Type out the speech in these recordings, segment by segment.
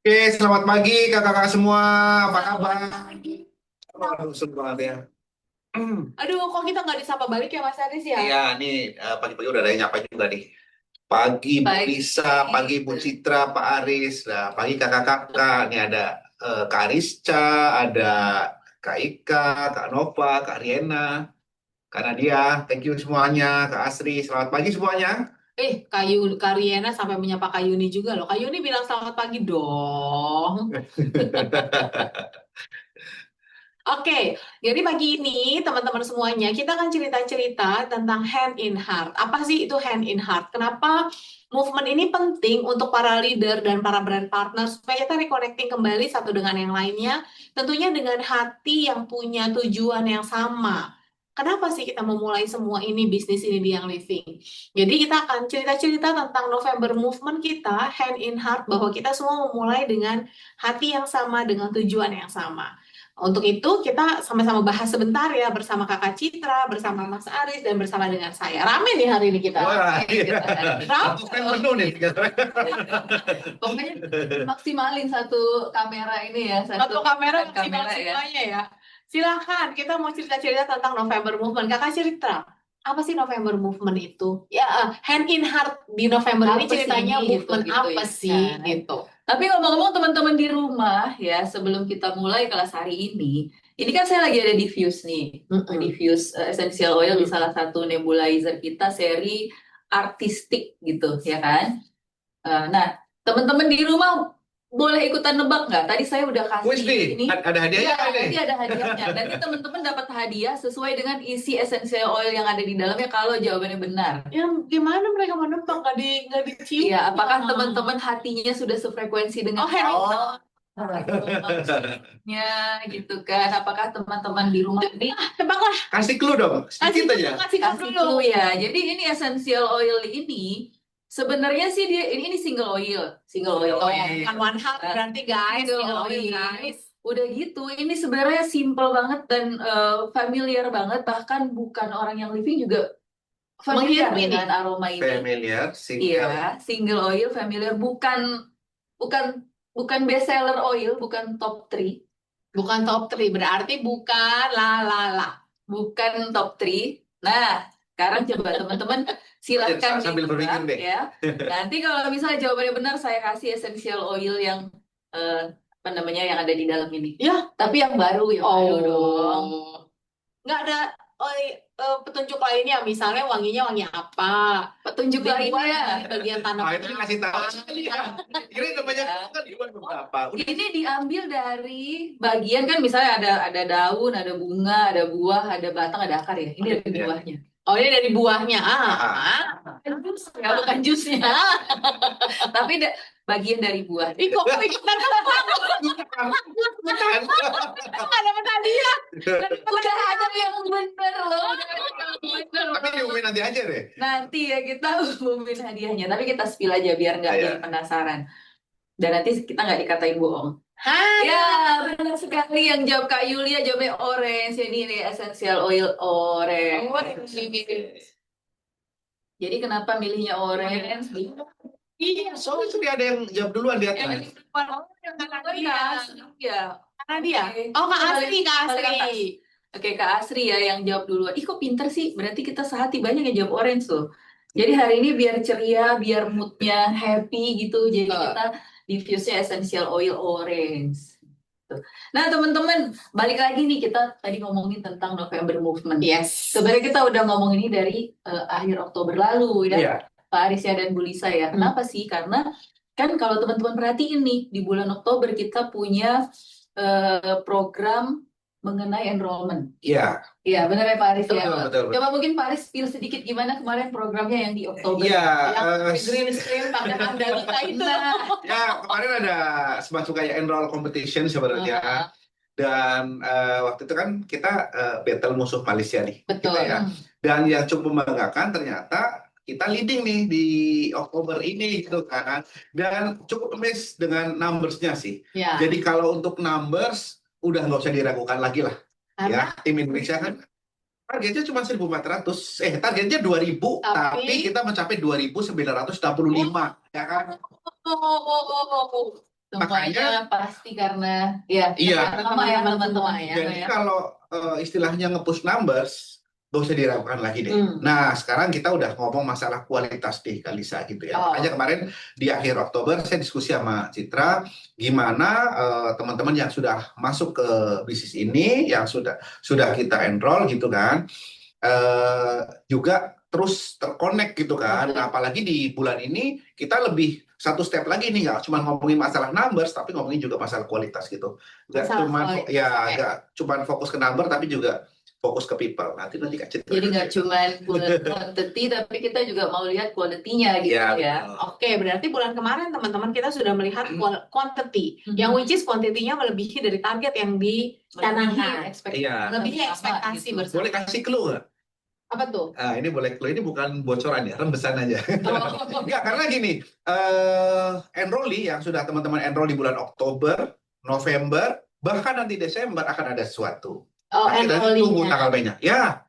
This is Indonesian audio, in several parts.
Oke, selamat pagi kakak-kakak semua. Apa kabar? Aduh, seru banget ya. Aduh, kok kita nggak disapa balik ya Mas Aris ya? Iya, nih pagi-pagi udah ada yang nyapa juga nih. Pagi Bu Baik. Lisa, pagi Bu Citra, Pak Aris. Nah, pagi kakak-kakak. Nih ada Kak Arisca, ada Kak Ika, Kak Nova, Kak Riena, Kak Nadia. Thank you semuanya. Kak Asri, selamat pagi semuanya. Kariena sampai menyapa Kayuni juga loh. Kayuni bilang selamat pagi dong. Oke, jadi pagi ini teman-teman semuanya kita akan cerita-cerita tentang hand in heart. Apa sih itu hand in heart? Kenapa movement ini penting untuk para leader dan para brand partner supaya kita reconnecting kembali satu dengan yang lainnya, tentunya dengan hati yang punya tujuan yang sama. Kenapa sih kita memulai semua ini bisnis ini di Young Living? Jadi kita akan cerita-cerita tentang November movement kita, hand in heart, bahwa kita semua memulai dengan hati yang sama, dengan tujuan yang sama. Untuk itu kita sama-sama bahas sebentar ya bersama Kakak Citra, bersama Mas Aris, dan bersama dengan saya. Rame nih hari ini kita. Wah, iya. Rame. Satu stand penuh nih. Pokoknya maksimalin satu kamera ini ya, satu kamera maksimal Ya. semuanya ya. Silahkan, kita mau cerita-cerita tentang November Movement. Kakak Citra, apa sih November Movement itu? Ya, hand in heart di November ini Apa sih ceritanya ini gitu movement gitu apa ya sih kan. gitu. Tapi ngomong-ngomong teman-teman di rumah ya, sebelum kita mulai kelas hari ini kan saya lagi ada diffuse nih, Mm-mm. diffuse essential oil di Mm. salah satu nebulizer kita seri artistik gitu ya kan. Nah, teman-teman di rumah boleh ikutan nebak nggak? Tadi saya udah Kuis kasih nih, ini. ada Iya, hadiahnya kan nih? nanti ada hadiahnya. Nanti teman-teman dapat hadiah sesuai dengan isi essential oil yang ada di dalamnya kalau jawabannya benar. Ya, gimana mereka mau nebak nggak dicium? Iya, apakah teman-teman hatinya sudah sefrekuensi dengan Oh, hand in Oh. nya gitu kan? Apakah teman-teman di rumah ini tebaklah. Kasih clue dong, Kasih sedikit aja. kasih kasih dulu. clue ya? Jadi ini essential oil ini sebenarnya sih dia ini single oil, single oil. Oh, bukan one heart berarti guys, Single single oil oil. guys. Udah gitu, ini sebenarnya simple banget dan familiar banget. Bahkan bukan orang yang living juga familiar Menghirup ini. dengan aroma ini. Familiar, single. Iya, single oil familiar, bukan bukan best seller oil, bukan top 3, Bukan top 3 berarti bukan la. bukan top 3. Nah, sekarang coba teman-teman silahkan Sambil berpikir ditebak deh. ya. Nanti kalau misalnya jawabannya benar, saya kasih essential oil yang apa namanya yang ada di dalam ini. Ya, Tapi yang baru, yang baru dong. nggak ada petunjuk lainnya, misalnya wanginya wangi apa? Petunjuk Dibuat lainnya. dari bagian tanaman. Ah, itu dikasih tahu. apa? Kira namanya kan cuma beberapa. Udah. Ini diambil dari bagian kan misalnya ada daun, ada bunga, ada buah, ada batang, ada akar ya. Ini dari Iya. buahnya. Oh, ini dari buahnya. Bukan jus ya, bukan jusnya. Tapi bagian dari buah. Ih, kok ikutan tebak? Bukan. Nggak dapat hadiah. Udah ada yang bener loh. Udah ada yang bener Tapi loh. diumumin nanti aja deh. Nanti ya kita umumin hadiahnya. Tapi kita spill aja biar nggak Iya. jadi penasaran. Dan nanti kita nggak dikatain bohong. Hai. Ya, benar sekali yang jawab Kak Yulia jawabnya orange. Jadi ini essential oil orange. Jadi kenapa milihnya orange? Iya, soalnya sudah ada yang jawab duluan di Yang atas. di depan karena dia. Ya. Karena dia. Oke. Oh, Kak Balik- Asri, Kak balik Asri. atas. Oke, Kak Asri ya yang jawab duluan. Ih, kok pinter sih? Berarti kita sehati banyak yang jawab orange loh. Jadi hari ini biar ceria, biar moodnya happy gitu. Jadi kita diffuse-nya essential oil orange. Tuh. Nah, teman-teman, balik lagi nih kita tadi ngomongin tentang November Movement. Yes. Sebenarnya kita udah ngomong ini dari akhir Oktober lalu ya, Iya. Pak Arisya dan Bu Lisa ya. Kenapa sih? Karena kan kalau teman-teman perhatiin nih di bulan Oktober kita punya program mengenai enrollment. Iya. Iya, benar ya Pak Aris ya. Betul. Coba mungkin Pak Aris spill sedikit gimana kemarin programnya yang di Oktober. Iya. Yang green screen pakai Mandalika itu. Ya, kemarin ada semacam kayak enroll competition sebenarnya. Dan waktu itu kan kita battle musuh Malaysia nih. Betul. Kita ya. Dan yang cukup membanggakan ternyata kita leading nih di Oktober ini gitu kan. Dan cukup amazed dengan numbers-nya sih. Ya. Jadi kalau untuk numbers udah nggak usah diragukan lagi lah. Karena Ya, tim Indonesia kan targetnya cuma 1.400, targetnya 2.000, tapi kita mencapai 2.965, ya kan? Semuanya pasti karena ya Iya, sama ya teman-teman teman-teman semua ya. jadi ya. kalau istilahnya nge-push numbers, gak usah diragukan lagi deh. Nah, sekarang kita udah ngomong masalah kualitas deh, Kalisa gitu ya. Oh. Makanya kemarin di akhir Oktober saya diskusi sama Citra, gimana teman-teman yang sudah masuk ke bisnis ini, yang sudah kita enroll gitu kan, juga terus terkonek gitu kan. Nah, apalagi di bulan ini kita lebih satu step lagi nih, nggak cuma ngomongin masalah numbers tapi ngomongin juga masalah kualitas gitu. Nggak Masalah cuma kualitas, ya oke. nggak cuma fokus ke number tapi juga fokus ke people. Nanti Kak Citra. Jadi nggak cuma quantity tapi kita juga mau lihat quality-nya gitu Ya, ya. betul. Oke, berarti bulan kemarin teman-teman kita sudah melihat quantity, yang which is quantity-nya melebihi dari target yang dicanangkan. Iya. Melebihi Sama ekspektasi gitu. bersama. Boleh kasih clue nggak? Apa tuh? Ini boleh clue, ini bukan bocoran ya, rembesan aja. Oh, Enggak, karena gini, enrollee yang sudah teman-teman enroll di bulan Oktober, November, bahkan nanti Desember akan ada sesuatu. Tapi kita tunggu enrollingnya. tanggal mainnya. Ya,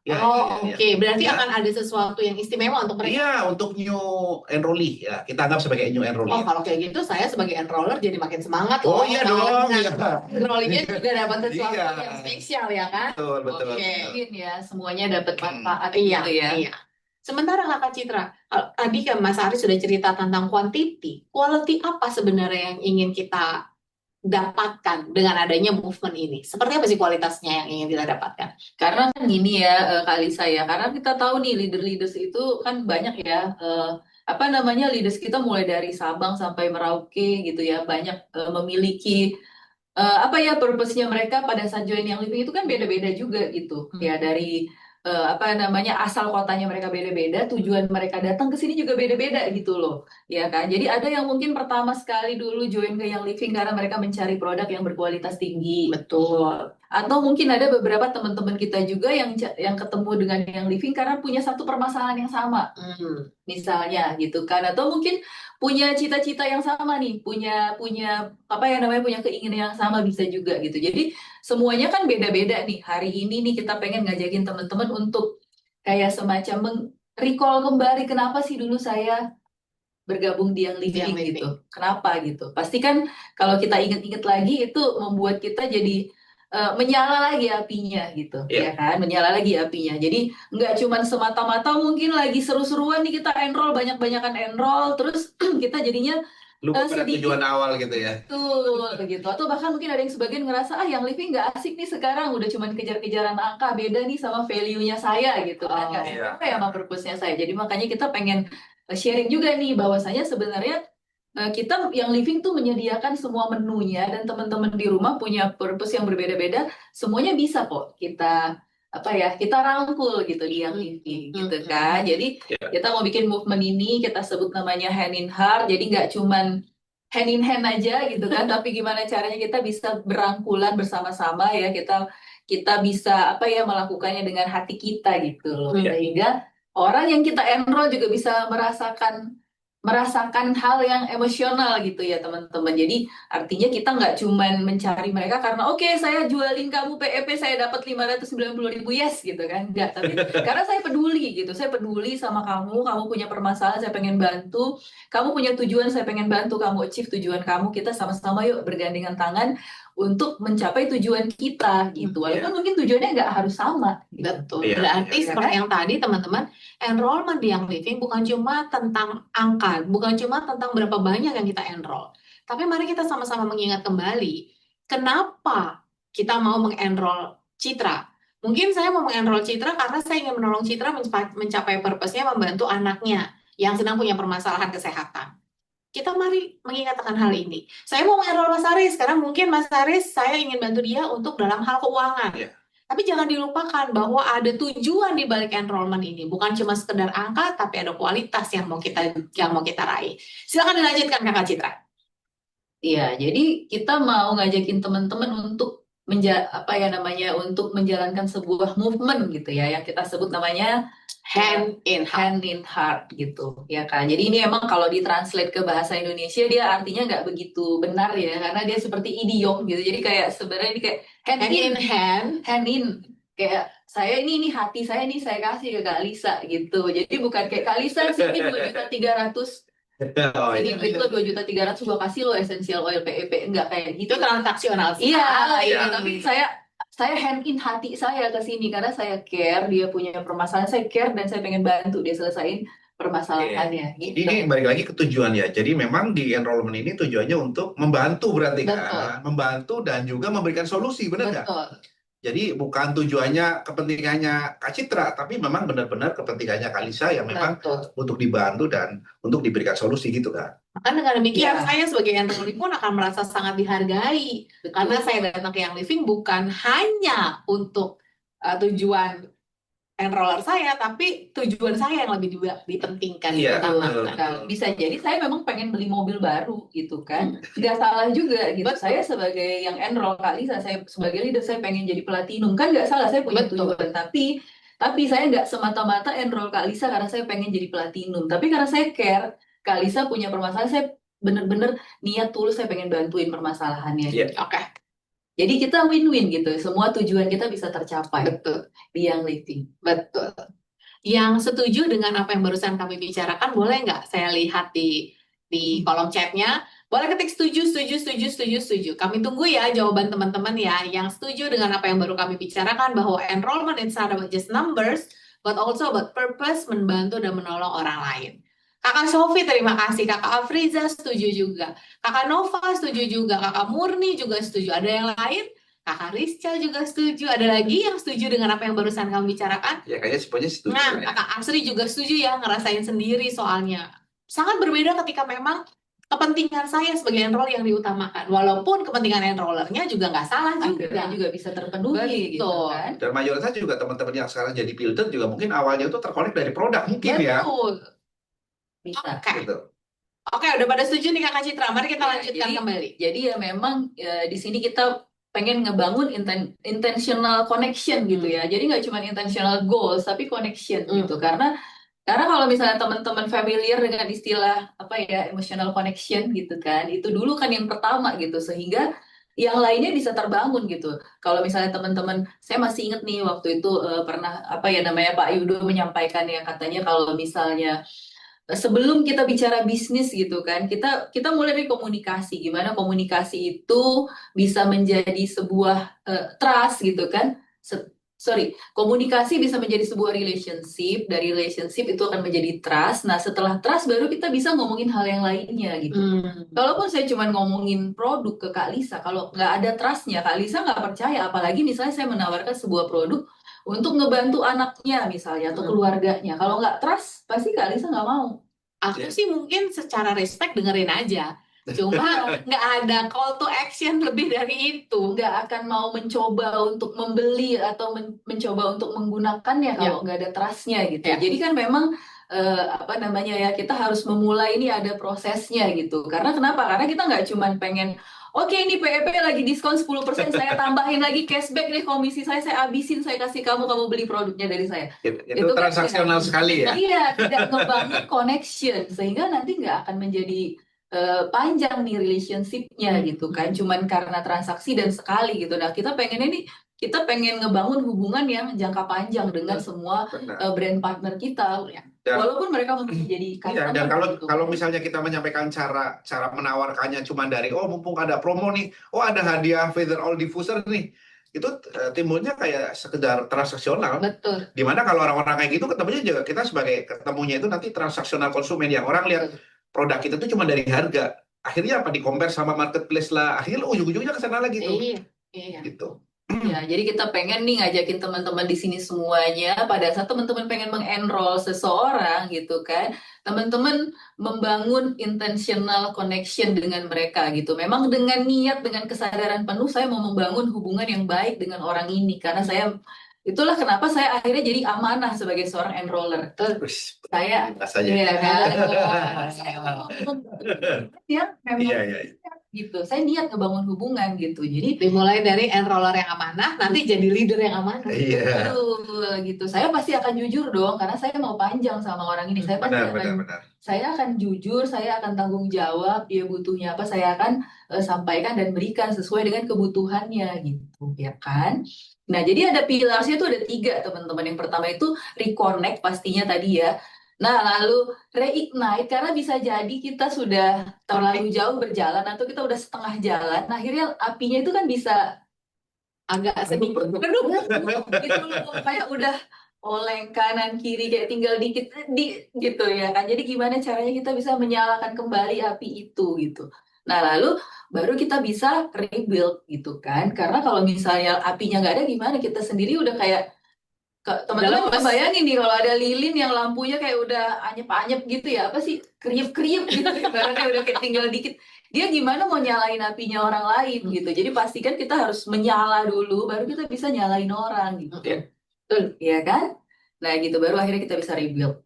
Oke. Berarti Ya. akan ada sesuatu yang istimewa untuk mereka. Iya, untuk new enrollee ya. Kita anggap sebagai new enrollee. Oh, kalau kayak gitu saya sebagai enroller jadi makin semangat loh. Oh iya dong, Karena iya. enrollingnya juga dapat sesuatu Iya. yang spesial ya kan? Betul. Oke. Mungkin ya semuanya dapat manfaat Iya, gitu ya. iya. Sementara Kakak Citra, tadi kan Mas Ari sudah cerita tentang quantity. Quality apa sebenarnya yang ingin kita dapatkan dengan adanya movement ini? Seperti apa sih kualitasnya yang ingin kita dapatkan? Karena kan gini ya kali saya, karena kita tahu nih leaders itu kan banyak ya, apa namanya leaders kita mulai dari Sabang sampai Merauke gitu ya, banyak memiliki apa ya purpose-nya mereka pada saat join Young Living itu kan beda-beda juga gitu ya, dari apa namanya asal kotanya mereka beda-beda, tujuan mereka datang ke sini juga beda-beda gitu loh ya kan. Jadi ada yang mungkin pertama sekali dulu join ke Young Living karena mereka mencari produk yang berkualitas tinggi. Betul. Atau mungkin ada beberapa teman-teman kita juga yang ketemu dengan Young Living karena punya satu permasalahan yang sama misalnya gitu kan, atau mungkin punya cita-cita yang sama nih, punya apa ya namanya, punya keinginan yang sama bisa juga gitu. Jadi semuanya kan beda-beda nih. Hari ini nih kita pengen ngajakin teman-teman untuk kayak semacam recall kembali kenapa sih dulu saya bergabung di Young Living gitu. Kenapa gitu. Pasti kan kalau kita ingat-ingat lagi itu membuat kita jadi menyala lagi apinya gitu, ya kan, menyala lagi apinya. Jadi nggak cuma semata-mata mungkin lagi seru-seruan nih kita enroll, banyak-banyakan enroll, terus kita jadinya lupa pada tujuan awal gitu ya. Tuh, gitu. Atau bahkan mungkin ada yang sebagian ngerasa, Young Living nggak asik nih sekarang, udah cuma kejar-kejaran angka, beda nih sama value-nya saya gitu kan, nggak apa ya sama purpose-nya saya. Jadi makanya kita pengen sharing juga nih, bahwasanya sebenarnya kita Young Living tuh menyediakan semua menunya, dan teman-teman di rumah punya purpose yang berbeda-beda, semuanya bisa kok kita apa ya, kita rangkul gitu di Young Living gitu kan. Jadi kita mau bikin movement ini, kita sebut namanya Hand in Heart. Jadi nggak cuman hand in hand aja gitu kan, tapi gimana caranya kita bisa berangkulan bersama-sama ya, kita bisa apa ya, melakukannya dengan hati kita gitu loh, sehingga orang yang kita enroll juga bisa merasakan hal yang emosional gitu ya teman-teman. Jadi artinya kita nggak cuman mencari mereka karena oke, saya jualin kamu PEP saya dapat 590.000 yes gitu kan, enggak, tapi karena saya peduli gitu, saya peduli sama kamu punya permasalahan saya pengen bantu, kamu punya tujuan saya pengen bantu kamu achieve tujuan kamu, kita sama-sama yuk bergandengan tangan untuk mencapai tujuan kita gitu, walaupun mungkin tujuannya nggak harus sama gitu. Betul. Berarti seperti yang tadi teman-teman, enrollment di Young Living bukan cuma tentang angka, bukan cuma tentang berapa banyak yang kita enroll, tapi mari kita sama-sama mengingat kembali kenapa kita mau mengenroll Citra. Mungkin saya mau mengenroll Citra karena saya ingin menolong Citra mencapai purpose-nya membantu anaknya yang sedang punya permasalahan kesehatan. Kita mari mengingatkan hal ini. Saya mau mengenroll Mas Aris karena mungkin Mas Aris saya ingin bantu dia untuk dalam hal keuangan. Tapi jangan dilupakan bahwa ada tujuan di balik enrollment ini, bukan cuma sekedar angka, tapi ada kualitas yang mau kita raih. Silakan dilanjutkan Kakak Citra. Iya, jadi kita mau ngajakin teman-teman untuk untuk menjalankan sebuah movement gitu ya, yang kita sebut namanya hand in heart gitu ya kan. Jadi ini emang kalau ditranslate ke bahasa Indonesia dia artinya nggak begitu benar ya, karena dia seperti idiom gitu. Jadi kayak sebenarnya ini kayak hand in, kayak saya ini hati saya ini saya kasih ke Kak Lisa gitu. Jadi bukan kayak Kak Lisa sih 2.300.000 Oh Ini iya. duit lo 2.300.000 gue kasih lo essential oil PEP, enggak kayak gitu. Itu transaksional Iya, sekali. iya, tapi saya hand in hati saya ke sini karena saya care dia punya permasalahan, saya care dan saya pengen bantu dia selesain permasalahannya Jadi gitu. ini balik lagi ke tujuan ya. Jadi memang di enrollment ini tujuannya untuk membantu berarti Betul. kan, membantu dan juga memberikan solusi, benar nggak? Betul. Jadi bukan tujuannya kepentingannya Kak Citra, tapi memang benar-benar kepentingannya Kak Lisa yang memang Betul. untuk dibantu dan untuk diberikan solusi gitu kan. Maka dengan demikian Ya. saya sebagai enrollee pun akan merasa sangat dihargai Betul. karena saya datang ke Young Living bukan hanya untuk tujuan enroller saya, tapi tujuan saya yang lebih dipentingkan, Iya, diutamakan. Betul. Bisa jadi saya memang pengen beli mobil baru gitu kan. Nggak salah juga gitu. Betul. Saya sebagai yang enroll Kak Lisa, saya sebagai leader saya pengen jadi platinum. Kan nggak salah, saya punya Betul. tujuan. Tapi saya nggak semata-mata enroll Kak Lisa karena saya pengen jadi platinum. Tapi karena saya care, Kak Lisa punya permasalahan, saya bener-bener niat tulus saya pengen bantuin permasalahannya. Iya. Oke, Jadi kita win-win gitu. Semua tujuan kita bisa tercapai betul. di Young Living. Betul. Yang setuju dengan apa yang barusan kami bicarakan, boleh nggak saya lihat di kolom chatnya? Boleh ketik setuju, setuju, setuju, setuju, setuju. Kami tunggu ya jawaban teman-teman ya. Yang setuju dengan apa yang baru kami bicarakan, bahwa enrollment is not about just numbers, but also about purpose, membantu dan menolong orang lain. Kakak Sofi terima kasih, Kakak Afriza setuju juga, Kakak Nova setuju juga, Kakak Murni juga setuju. Ada yang lain? Kakak Rizka juga setuju. Ada lagi yang setuju dengan apa yang barusan kami bicarakan? Ya kayaknya semuanya setuju Nah, ya. Kakak Asri juga setuju ya, ngerasain sendiri soalnya. Sangat berbeda ketika memang kepentingan saya sebagai enroll yang diutamakan. Walaupun kepentingan enrollernya juga nggak salah Anggaran juga. juga bisa terpenuhi gitu Betul. kan. Dan mayoritas juga teman-teman yang sekarang jadi builder juga mungkin awalnya itu terkonek dari produk mungkin ya. Betul. Bisa. Oke. Gitu. Oke, udah pada setuju nih Kakak Citra. Mari kita Ya, lanjutkan kembali. Jadi ya memang di sini kita pengen ngebangun intentional connection gitu ya. Jadi nggak cuma intentional goals tapi connection gitu. Karena kalau misalnya teman-teman familiar dengan istilah apa ya, emotional connection gitu kan, itu dulu kan yang pertama gitu, sehingga yang lainnya bisa terbangun gitu. Kalau misalnya teman-teman, saya masih ingat nih waktu itu pernah apa ya namanya Pak Yudo menyampaikan ya, katanya kalau misalnya sebelum kita bicara bisnis gitu kan, kita mulai dari komunikasi. Gimana komunikasi itu bisa menjadi sebuah trust gitu kan. Komunikasi bisa menjadi sebuah relationship. Dari relationship itu akan menjadi trust. Nah, setelah trust baru kita bisa ngomongin hal yang lainnya gitu. Kalaupun saya cuma ngomongin produk ke Kak Lisa, kalau nggak ada trustnya, Kak Lisa nggak percaya. Apalagi misalnya saya menawarkan sebuah produk untuk ngebantu anaknya misalnya atau keluarganya. Kalau nggak trust, pasti Kak Lisa nggak mau. Aku sih mungkin secara respect dengerin aja. Cuma nggak ada call to action lebih dari itu. Nggak akan mau mencoba untuk membeli atau mencoba untuk menggunakannya kalau nggak ada trustnya gitu. Ya. Jadi kan memang apa namanya ya, kita harus memulai, ini ada prosesnya gitu. Karena kenapa? Karena kita nggak cuma pengen oke, ini PEP lagi diskon 10%, saya tambahin lagi cashback nih, komisi saya abisin, saya kasih kamu beli produknya dari saya. Itu transaksional sekali ya. Iya, tidak ngebangun connection, sehingga nanti nggak akan menjadi panjang nih relationship-nya gitu kan, cuman karena transaksi dan sekali gitu. Nah, kita pengen ngebangun hubungan yang jangka panjang dengan semua brand partner kita. Walaupun mereka mungkin jadi customer. Dan kalau misalnya kita menyampaikan cara menawarkannya cuma dari mumpung ada promo nih, ada hadiah Feather All Diffuser nih, itu timbulnya kayak sekedar transaksional. Betul. Dimana kalau orang-orang kayak gitu ketemunya juga, kita sebagai ketemunya itu nanti transaksional konsumen, yang orang lihat produk kita itu cuma dari harga. Akhirnya apa, di-compare sama marketplace lah. Akhirnya ujung-ujungnya ke sana lagi tuh. Iya. Gitu. Ya, jadi kita pengen nih ngajakin teman-teman di sini semuanya, pada saat teman-teman pengen mengenroll seseorang gitu kan, teman-teman membangun intentional connection dengan mereka gitu. Memang dengan niat, dengan kesadaran penuh, saya mau membangun hubungan yang baik dengan orang ini, karena itulah kenapa saya akhirnya jadi amanah sebagai seorang enroller. Saya gitu. Saya niat ngebangun hubungan gitu. Jadi dimulai dari enroller yang amanah, nanti jadi leader yang amanah. Iya. Gitu. Saya pasti akan jujur dong, karena saya mau panjang sama orang ini. Saya akan jujur, saya akan tanggung jawab. Dia butuhnya apa, saya akan sampaikan dan berikan sesuai dengan kebutuhannya gitu, ya kan? Nah, jadi ada pilarsnya itu ada 3 teman-teman. Yang pertama itu reconnect pastinya tadi ya. Nah, lalu reignite karena bisa jadi kita sudah terlalu jauh berjalan atau kita udah setengah jalan, akhirnya apinya itu kan bisa Agak sedikit Redup. redup gitu loh, kayak udah oleng kanan kiri kayak tinggal dikit gitu ya kan. Jadi gimana caranya kita bisa menyalakan kembali api itu gitu. Nah, lalu baru kita bisa rebuild gitu kan. Karena kalau misalnya apinya nggak ada gimana, kita sendiri udah kayak Udah teman-teman lemes. bayangin nih kalau ada lilin yang lampunya kayak udah anyep-anyep gitu ya, apa sih, kriep-kriep gitu ibaratnya udah kayak tinggal dikit, dia gimana mau nyalain apinya orang lain gitu. Jadi pastikan kita harus menyala dulu baru kita bisa nyalain orang gitu, Betul. ya kan. Nah gitu baru akhirnya kita bisa rebuild.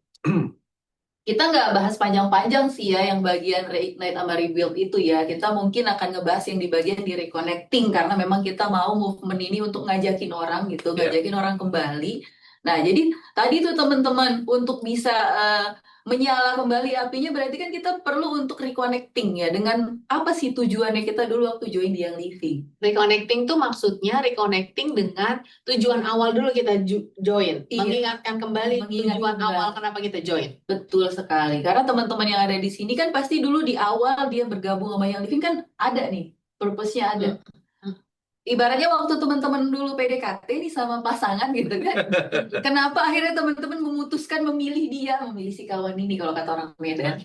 Kita nggak bahas panjang-panjang sih ya yang bagian reignite sama rebuild itu ya. Kita mungkin akan ngebahas yang di bagian di reconnecting karena memang kita mau movement ini untuk ngajakin orang gitu, Iya. ngajakin orang kembali. Nah, jadi tadi tuh teman-teman untuk bisa menyala kembali apinya berarti kan kita perlu untuk reconnecting ya dengan apa sih tujuannya kita dulu waktu join di Young Living. Reconnecting tuh maksudnya reconnecting dengan tujuan awal dulu kita join. Iya, Mengingatkan kembali mengingat tujuan kembali. awal kenapa kita join. Betul sekali. Karena teman-teman yang ada di sini kan pasti dulu di awal dia bergabung sama Young Living kan ada nih, purpose-nya ada. Ibaratnya waktu teman-teman dulu PDKT nih sama pasangan gitu kan. Kenapa akhirnya teman-teman memutuskan memilih dia, memilih si kawan ini kalau kata orang Medan.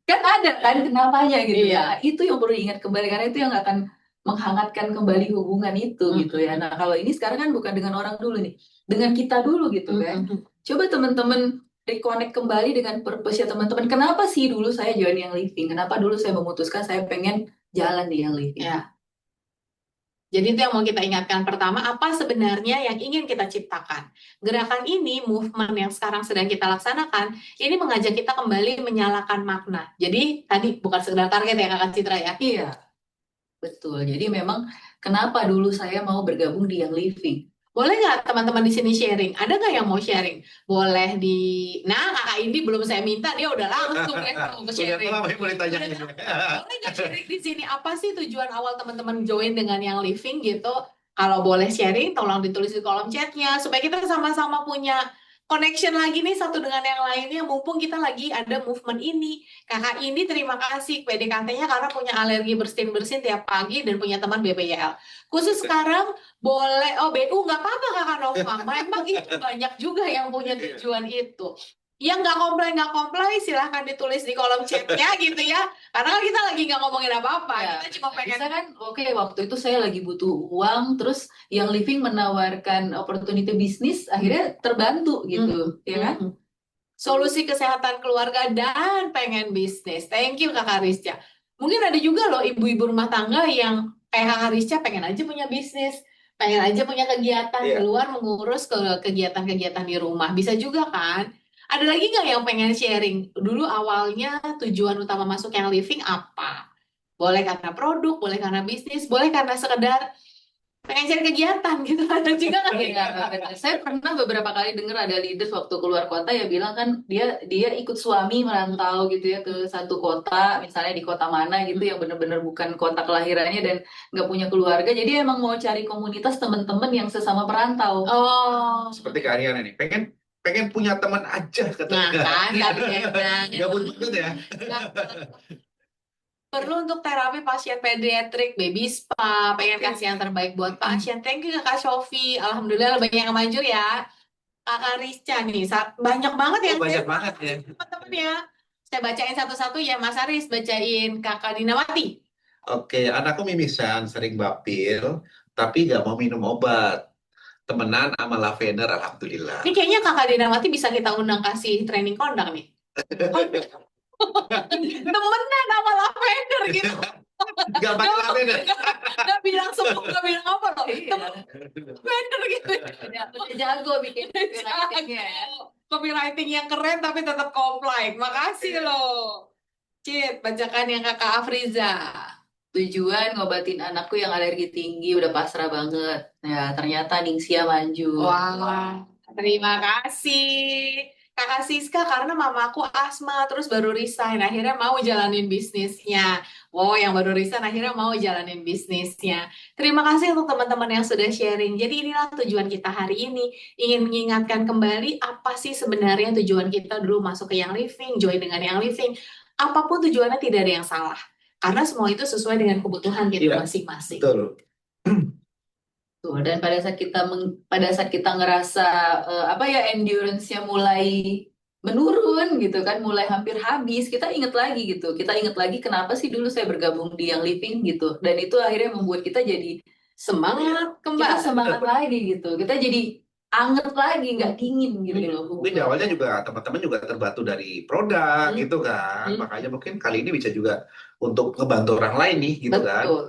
Kan ada kan kenapanya gitu. Iya. Nah, itu yang perlu diingat kembali karena itu yang akan menghangatkan kembali hubungan itu gitu ya. Nah, kalau ini sekarang kan bukan dengan orang dulu nih, dengan kita dulu gitu kan. Coba teman-teman reconnect kembali dengan purpose ya teman-teman. Kenapa sih dulu saya join Young Living? Kenapa dulu saya memutuskan saya pengen jalan di Young Living? Ya. Jadi itu yang mau kita ingatkan pertama, apa sebenarnya yang ingin kita ciptakan. Gerakan ini, movement yang sekarang sedang kita laksanakan, ini mengajak kita kembali menyalakan makna. Jadi tadi bukan sekedar target ya Kakak Citra ya. Iya, betul. Jadi memang kenapa dulu saya mau bergabung di Young Living? Boleh nggak teman-teman di sini sharing? Ada nggak yang mau sharing? Boleh di... Nah, Kakak Indi belum saya minta, dia udah langsung ya mau Udah sharing. tahu apa yang boleh tanya. Boleh nggak sharing di sini? Apa sih tujuan awal teman-teman join dengan yang living gitu? Kalau boleh sharing, tolong ditulis di kolom chatnya supaya kita sama-sama punya connection lagi nih satu dengan yang lainnya. Mumpung kita lagi ada movement ini. Kakak ini terima kasih PDKT-nya karena punya alergi bersin-bersin tiap pagi dan punya teman BPYL. Khusus sekarang boleh, oh BU nggak apa-apa Kakak Nova. Memang itu banyak juga yang punya tujuan itu. Yang nggak komplain silahkan ditulis di kolom chatnya gitu ya. Karena kan kita lagi nggak ngomongin apa-apa. Ya, Kita cuma pengen bisa kan, oke waktu itu saya lagi butuh uang, terus Young Living menawarkan opportunity bisnis, akhirnya terbantu gitu, ya kan? solusi kesehatan keluarga dan pengen bisnis. Thank you Kakak Rizka. Mungkin ada juga loh ibu-ibu rumah tangga yang kayak Kakak Rizka pengen aja punya bisnis, pengen aja punya kegiatan di Iya. luar mengurus ke kegiatan-kegiatan di rumah. Bisa juga kan? Ada lagi nggak yang pengen sharing? Dulu awalnya tujuan utama masuk yang living apa? Boleh karena produk, boleh karena bisnis, boleh karena sekedar pengen cari kegiatan gitu. Ada juga kan? Iya, benar. Saya pernah beberapa kali dengar ada leaders waktu keluar kota ya bilang kan dia ikut suami merantau gitu ya ke satu kota, misalnya di kota mana gitu yang benar-benar bukan kota kelahirannya dan nggak punya keluarga. Jadi emang mau cari komunitas teman-teman yang sesama perantau. Oh, Seperti Kak Ariana nih, pengen punya teman aja nah katanya. kan kadang-kadang Nggak butuh ya. perlu untuk terapi pasien pediatrik, baby spa, pengen kasih yang terbaik buat pasien. Thank you Kak Shofi. Alhamdulillah banyak yang maju ya. Kakak Rizka nih, banyak banget yang Banyak banget ya. teman-teman ya. Saya bacain satu-satu ya, Mas Aris bacain Kakak Dinawati. Oke, anakku mimisan, sering bapil, tapi nggak mau minum obat. Temenan sama lavender, alhamdulillah. Ini kayaknya Kakak Dinawati bisa kita undang kasih training kondang nih. Temenan sama lavender gitu. Nggak pakai lavender. Gak bilang semua, gak bilang apa loh. Iya. Lavender gitu. Udah jago bikin copywriting-nya ya. Copywriting yang keren tapi tetap komplain. Makasih loh. Cit, bacakan yang Kakak Afriza. Tujuan ngobatin anakku yang alergi tinggi udah pasrah banget. Ya, ternyata Ningsia manjur. Wah, terima kasih. Kakak Siska karena mamaku asma terus baru resign akhirnya mau jalanin bisnisnya. Wow, yang baru resign akhirnya mau jalanin bisnisnya. Terima kasih untuk teman-teman yang sudah sharing. Jadi inilah tujuan kita hari ini, ingin mengingatkan kembali apa sih sebenarnya tujuan kita dulu masuk ke Young Living, join dengan Young Living. Apapun tujuannya tidak ada yang salah. Karena semua itu sesuai dengan kebutuhan kita Iya, masing-masing. betul. Tuh, dan pada saat kita ngerasa apa ya, endurance-nya mulai menurun gitu kan, mulai hampir habis, kita inget lagi gitu. Kita inget lagi kenapa sih dulu saya bergabung di Young Living gitu. Dan itu akhirnya membuat kita jadi Semangat kita kembali. semangat lagi gitu. Kita jadi anget lagi, nggak dingin gitu loh Mungkin di awalnya juga teman-teman juga terbantu dari produk Hmm. gitu kan. Hmm. Makanya mungkin kali ini bisa juga untuk ngebantu orang lain nih gitu kan. Betul.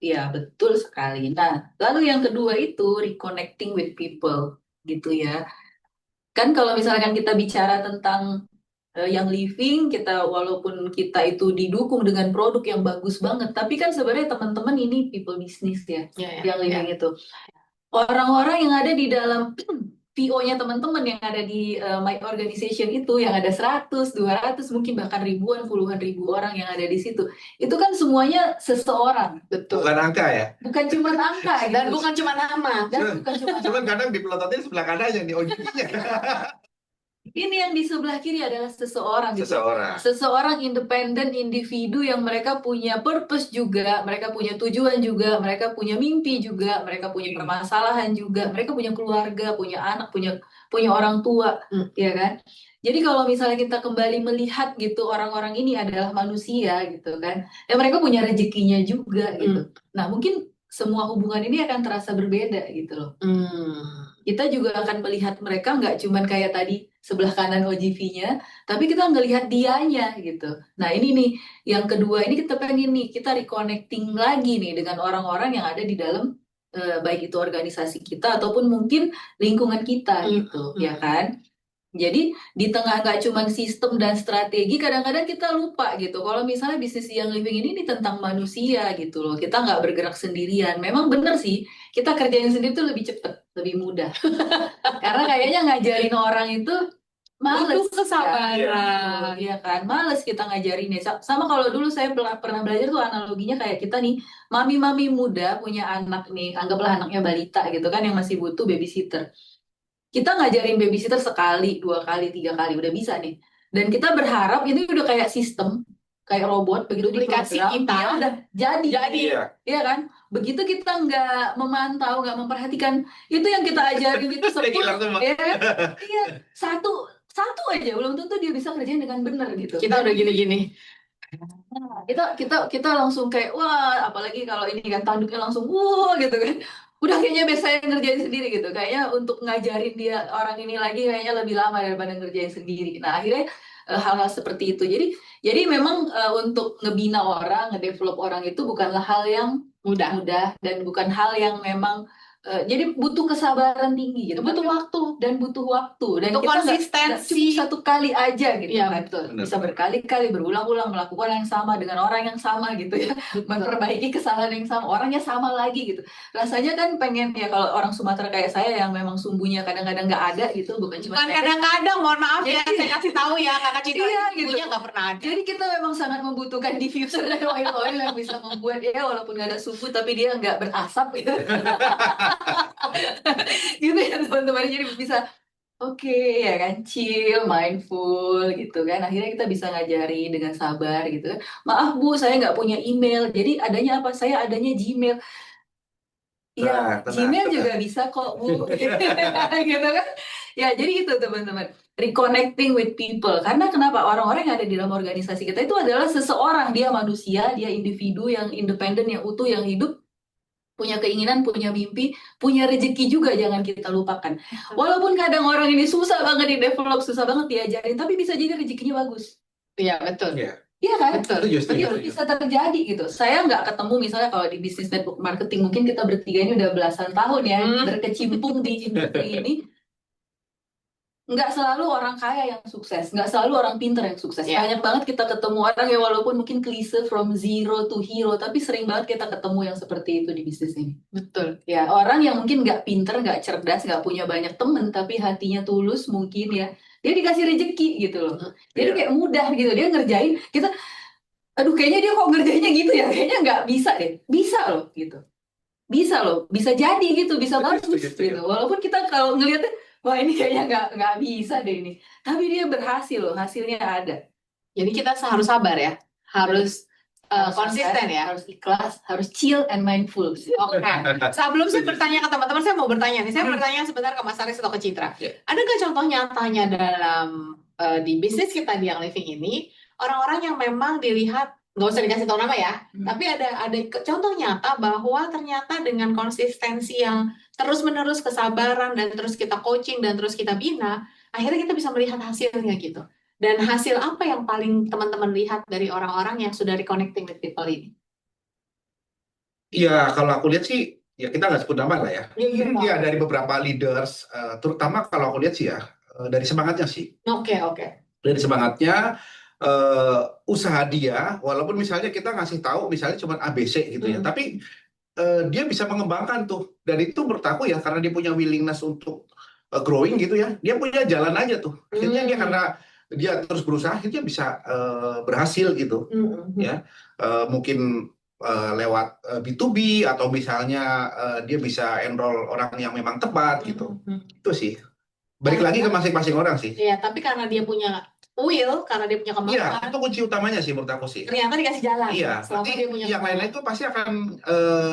Iya, betul sekali. Nah, lalu yang kedua itu reconnecting with people gitu ya. Kan kalau misalkan kita bicara tentang yang living, kita walaupun kita itu didukung dengan produk yang bagus banget, tapi kan sebenarnya teman-teman ini people business ya, Ya, yang living itu. Orang-orang yang ada di dalam PO-nya teman-teman yang ada di My Organization itu, yang ada 100, 200, mungkin bahkan ribuan, puluhan ribu orang yang ada di situ. Itu kan semuanya seseorang, betul. Bukan angka ya. bukan cuma angka Dan gitu. bukan cuma nama. Dan bukan cuma Cuman kadang dipelototin sebelah kanannya nih OJT-nya. ini yang di sebelah kiri adalah seseorang gitu. Seseorang. Seseorang independen individu yang mereka punya purpose juga, mereka punya tujuan juga, mereka punya mimpi juga, mereka punya permasalahan juga, mereka punya keluarga, punya anak, punya orang tua, ya kan? Jadi kalau misalnya kita kembali melihat gitu, orang-orang ini adalah manusia gitu kan, dan mereka punya rezekinya juga gitu. Nah, mungkin semua hubungan ini akan terasa berbeda gitu loh. Kita juga akan melihat mereka nggak cuman kayak tadi sebelah kanan OGV-nya, tapi kita ngelihat dianya gitu. Nah ini nih, yang kedua ini kita pengen nih, kita reconnecting lagi nih dengan orang-orang yang ada di dalam baik itu organisasi kita ataupun mungkin lingkungan kita gitu, ya kan? Jadi di tengah nggak cuman sistem dan strategi, kadang-kadang kita lupa gitu. Kalau misalnya bisnis yang living ini tentang manusia gitu loh, kita nggak bergerak sendirian. Memang bener sih, kita kerjain sendiri tuh lebih cepet, lebih mudah. Karena kayaknya ngajarin orang itu males. Butuh kesabaran. Iya kan, males kita ngajarinnya. Sama kalau dulu saya pernah belajar tuh analoginya kayak kita nih, mami-mami muda punya anak nih, anggaplah anaknya balita gitu kan yang masih butuh babysitter. Kita ngajarin babysitter sekali, 2 kali, 3 kali udah bisa nih. Dan kita berharap ini udah kayak sistem, kayak robot begitu Aplikasi diprogram, kita. ya udah jadi. Iya. Iya kan? Begitu kita nggak memantau, nggak memperhatikan, itu yang kita ajarin itu Udah hilang 10, semua. ya kan? Iya, satu aja belum tentu dia bisa kerjain dengan benar gitu. Kita udah gini-gini. Nah, kita langsung kayak wah, apalagi kalau ini kan tanduknya langsung wah gitu kan. Udah kayaknya biasa yang ngerjain sendiri gitu. Kayaknya untuk ngajarin dia orang ini lagi kayaknya lebih lama daripada ngerjain sendiri. Nah, akhirnya hal-hal seperti itu. Jadi memang untuk ngebina orang, ngedevelop orang itu bukanlah hal yang mudah dan bukan hal yang memang jadi butuh kesabaran tinggi gitu. Butuh waktu. Dan butuh waktu. Dan Untuk kita nggak konsistensi. cuma 1 kali aja gitu Iya, kan. betul. Bisa berkali-kali berulang-ulang melakukan yang sama dengan orang yang sama gitu ya. Memperbaiki kesalahan yang sama, orangnya sama lagi gitu. Rasanya kan pengen ya, kalau orang Sumatera kayak saya yang memang sumbunya kadang-kadang nggak ada gitu, bukan cuma Bukan kadang-kadang, mohon maaf ya, Jadi- saya kasih tahu ya, Kakak Citra Iya, gitu. ibunya nggak pernah ada. Jadi kita memang sangat membutuhkan diffuser dan oil-oil yang bisa membuat ya walaupun nggak ada suhu tapi dia nggak berasap gitu. Gitu ya teman-teman. Jadi bisa oke ya kan, chill, mindful gitu kan. Akhirnya kita bisa ngajari dengan sabar gitu kan. Maaf Bu, saya nggak punya email. Jadi adanya apa? Saya adanya Gmail. Iya, Tenang, Gmail tenang. juga bisa kok Bu. Gitu kan. Ya, jadi itu teman-teman. Reconnecting with people. Karena kenapa? Orang-orang yang ada di dalam organisasi kita itu adalah seseorang. Dia manusia, dia individu yang independen, yang utuh, yang hidup. Punya keinginan, punya mimpi, punya rezeki juga, jangan kita lupakan. Walaupun kadang orang ini susah banget di-develop, susah banget diajarin, tapi bisa jadi rezekinya bagus. Iya, betul. Iya. Iya kan? Betul. Setuju. Betul, bisa terjadi gitu. Saya nggak ketemu misalnya kalau di bisnis network marketing, mungkin kita bertiga ini udah belasan tahun ya berkecimpung di industri ini. nggak selalu orang kaya yang sukses, nggak selalu orang pinter yang sukses. Ya, Banyak banget kita ketemu orang yang walaupun mungkin klise from zero to hero, tapi sering banget kita ketemu yang seperti itu di bisnis ini. betul. Ya, orang yang mungkin nggak pinter, nggak cerdas, nggak punya banyak temen, tapi hatinya tulus mungkin ya. Dia dikasih rezeki gitu loh. Jadi Iya. kayak mudah gitu, dia ngerjain, kita, aduh kayaknya dia kok ngerjainnya gitu ya, kayaknya nggak bisa deh. Bisa loh gitu. Bisa loh, bisa jadi gitu, bisa bagus Setuju, setuju. gitu. Walaupun kita kalau ngelihatnya, wah ini kayaknya nggak bisa deh ini. Tapi dia berhasil loh, hasilnya ada. Jadi kita harus sabar ya, harus Harus konsisten sabar, ya. harus ikhlas, harus chill and mindful. Oke, sebelum saya bertanya ke teman-teman, saya mau bertanya nih. Saya bertanya sebentar ke Mas Aris atau ke Citra. Ya. Ada nggak contoh nyatanya dalam di bisnis kita di Young Living ini, orang-orang yang memang dilihat, nggak usah dikasih tahu nama ya, tapi ada contoh nyata bahwa ternyata dengan konsistensi yang terus-menerus, kesabaran, dan terus kita coaching, dan terus kita bina, akhirnya kita bisa melihat hasilnya gitu. Dan hasil apa yang paling teman-teman lihat dari orang-orang yang sudah reconnecting with people ini? Iya, kalau aku lihat sih, ya kita nggak sebut nama lah ya. Iya, Iya, dari beberapa leaders, terutama kalau aku lihat sih ya, dari semangatnya sih. Oke. Dari semangatnya, usaha dia, walaupun misalnya kita ngasih tahu misalnya cuma ABC gitu ya, tapi dia bisa mengembangkan tuh. Dan itu menurut aku ya, karena dia punya willingness untuk growing gitu ya, dia punya jalan aja tuh. Akhirnya dia karena dia terus berusaha, akhirnya bisa berhasil gitu. Ya, mungkin lewat B2B atau misalnya dia bisa enroll orang yang memang tepat gitu. Itu sih. Balik lagi ke masing-masing orang sih. Iya, tapi karena dia punya will, karena dia punya Iya, kemampuan, itu kunci utamanya sih menurut aku sih. ternyata dikasih jalan. Iya, Selama nanti dia punya yang lain-lain itu pasti akan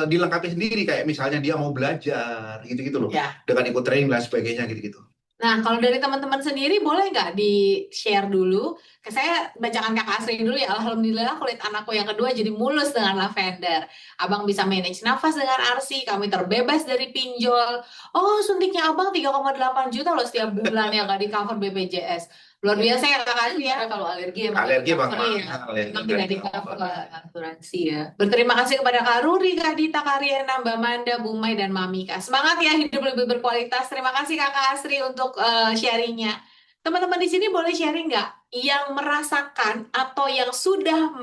dilengkapi sendiri, kayak misalnya dia mau belajar gitu-gitu loh, Ya. dengan ikut training dan sebagainya gitu-gitu. Nah, kalau dari teman-teman sendiri boleh nggak di-share dulu? Saya bacakan Kakak Asri dulu ya. Alhamdulillah kulit anakku yang kedua jadi mulus dengan lavender. Abang bisa manage nafas dengan ARSI, kami terbebas dari pinjol. Oh, suntiknya abang 3,8 juta loh setiap bulan yang nggak di-cover BPJS. Luar biasa ya Kakak Asri ya. Karena kalau alergi emang Alergi nggak bang, di-cover ya. mahal ya. Emang tidak di-cover. Asuransi ya. Berterima kasih kepada Kak Ruri, Kak Dita, Kak Riana, Mbak Manda, Bu Mai, dan Mamika. Semangat ya, hidup lebih berkualitas. Terima kasih Kakak Asri untuk sharingnya. Teman-teman di sini boleh sharing nggak yang merasakan atau yang sudah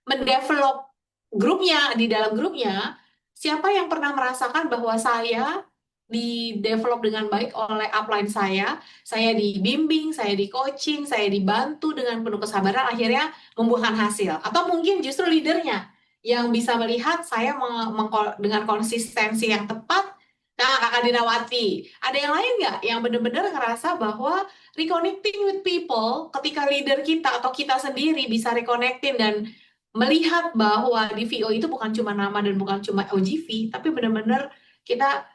mendevelop grupnya, di dalam grupnya, siapa yang pernah merasakan bahwa saya di-develop dengan baik oleh upline saya dibimbing, saya di-coaching, saya dibantu dengan penuh kesabaran, akhirnya membuahkan hasil. Atau mungkin justru leadernya yang bisa melihat saya dengan konsistensi yang tepat. Nah, Kakak Dinawati, ada yang lain nggak yang benar-benar ngerasa bahwa reconnecting with people ketika leader kita atau kita sendiri bisa reconnecting dan melihat bahwa di VO itu bukan cuma nama dan bukan cuma OGV, tapi benar-benar kita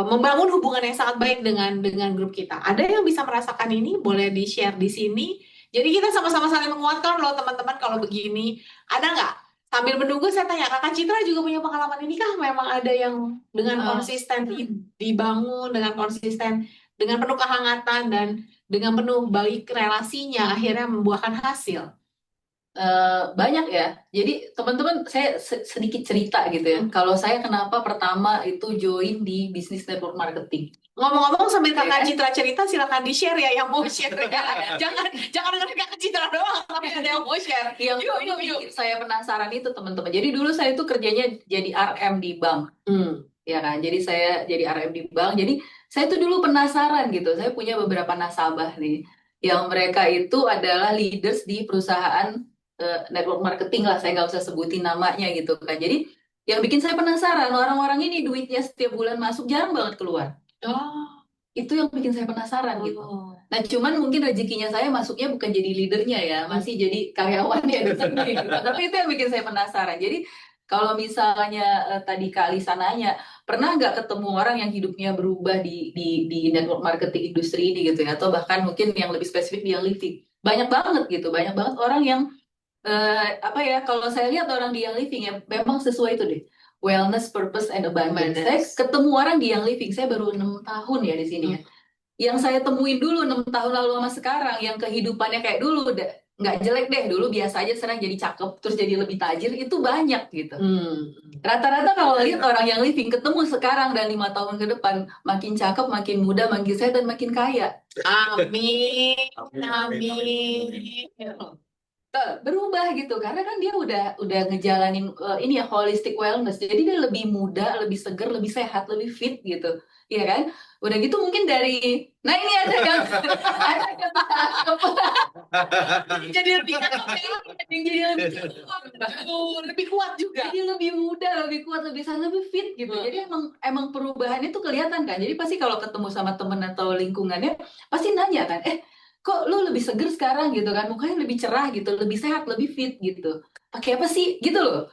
membangun hubungan yang sangat baik dengan grup kita. Ada yang bisa merasakan ini? Boleh di-share di sini. Jadi kita sama-sama saling menguatkan loh teman-teman kalau begini. Ada nggak? Sambil menunggu saya tanya, Kakak Citra juga punya pengalaman ini kah? Memang ada yang dengan konsisten dibangun, dengan konsisten, dengan penuh kehangatan dan dengan penuh baik relasinya akhirnya membuahkan hasil. Banyak ya. Jadi teman-teman saya sedikit cerita gitu ya. Kalau saya kenapa pertama itu join di bisnis network marketing. Ngomong-ngomong sambil Kakak Citra cerita, silakan di-share ya yang mau share ya. Jangan dengerin Kakak Citra doang, tapi ada yang mau share. Yang bikin saya penasaran itu teman-teman. Jadi dulu saya itu kerjanya jadi RM di bank. Ya kan. Jadi saya jadi RM di bank. Jadi saya tuh dulu penasaran gitu. Saya punya beberapa nasabah nih yang mereka itu adalah leaders di perusahaan network marketing lah, saya nggak usah sebutin namanya gitu kan. Jadi yang bikin saya penasaran, orang-orang ini duitnya setiap bulan masuk jarang banget keluar. Itu yang bikin saya penasaran gitu. Nah cuman mungkin rezekinya saya masuknya bukan jadi leadernya ya, masih jadi karyawan ya gitu. Tapi itu yang bikin saya penasaran. Jadi kalau misalnya tadi Kak Alisa nanya, pernah nggak ketemu orang yang hidupnya berubah di network marketing industri ini gitu ya, atau bahkan mungkin yang lebih spesifik di Young Living. Banyak banget gitu, banyak banget orang yang kalau saya lihat orang di Young Living ya memang sesuai itu deh, wellness, purpose, and abundance. Saya ketemu orang di Young Living, saya baru 6 tahun ya di sini ya. Yang saya temuin dulu 6 tahun lalu sama sekarang, yang kehidupannya kayak dulu nggak jelek deh, dulu biasa aja, sekarang jadi cakep, terus jadi lebih tajir, itu banyak gitu. Rata-rata kalau lihat orang yang living ketemu sekarang dan 5 tahun ke depan, makin cakep, makin muda, makin sehat, dan makin kaya. Amin, Amin, amin, amin, amin. amin. Berubah gitu karena kan dia udah ngejalanin ini ya holistic wellness, jadi dia lebih muda, lebih seger, lebih sehat, lebih fit gitu, ya kan. Udah gitu mungkin dari, nah ini ada yang ada yang Jadi lebih cakep ya. yang jadi lebih Lebih kuat juga. jadi lebih muda, lebih kuat, lebih sehat, lebih fit gitu. Jadi emang perubahannya tuh kelihatan kan. Jadi pasti kalau ketemu sama temen atau lingkungannya pasti nanya kan, kok lu lebih seger sekarang gitu kan, mukanya lebih cerah gitu, lebih sehat, lebih fit gitu. Pakai apa sih gitu loh.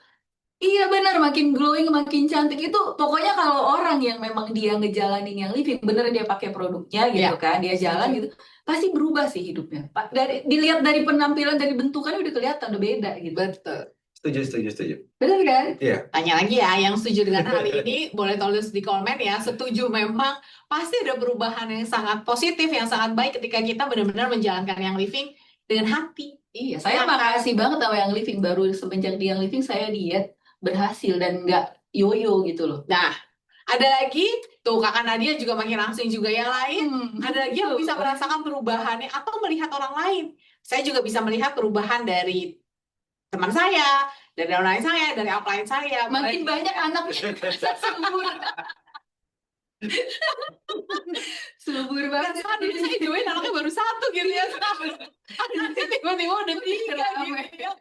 Iya benar, makin glowing, makin cantik itu pokoknya kalau orang yang memang dia ngejalanin yang living, bener dia pakai produknya gitu Ya, kan, dia jalan setuju. gitu, pasti berubah sih hidupnya. Dilihat dari penampilan, dari bentukannya udah kelihatan, udah beda gitu. Betul. Setuju, setuju, setuju. Bener kan? Iya. Tanya lagi ya, yang setuju dengan hal ini boleh tulis di komen ya. Setuju memang pasti ada perubahan yang sangat positif, yang sangat baik ketika kita benar-benar menjalankan yang living dengan hati. Iya, saya Ya kan? makasih banget sama yang living, baru semenjak di yang living saya diet berhasil dan nggak yoyo gitu loh. Nah, ada lagi tuh kakak Nadia juga makin langsing juga yang lain. Ada lagi yang bisa merasakan perubahannya atau melihat orang lain. Saya juga bisa melihat perubahan dari teman saya, dari online saya, dari upline saya. Makin banyak anak subur, subur banget. Perasaan dulu saya join anaknya baru satu gitu ya. Anaknya tiba-tiba udah tiga gitu ya.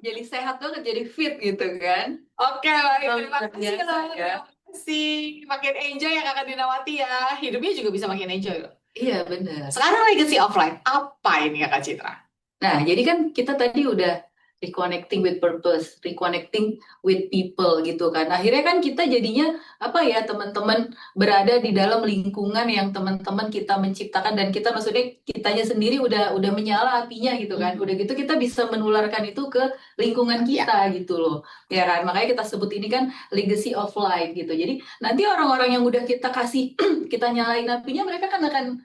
Jadi sehat banget, jadi fit gitu kan. Oke, baik. Oh, Terima luar kasih biasa loh. ya. Terima kasih. Makin enjoy ya kakak Dinawati ya. Hidupnya juga bisa makin enjoy loh. Iya bener. Sekarang legacy of life. Apa ini kakak Citra? Nah, jadi kan kita tadi udah reconnecting with purpose, reconnecting with people gitu kan. Akhirnya kan kita jadinya apa ya, teman-teman berada di dalam lingkungan yang teman-teman kita menciptakan, dan kita maksudnya kitanya sendiri udah menyala apinya gitu kan. Udah gitu kita bisa menularkan itu ke lingkungan kita gitu loh. Ya kan? Makanya kita sebut ini kan legacy of life gitu. Jadi nanti orang-orang yang udah kita kasih kita nyalain apinya, mereka kan akan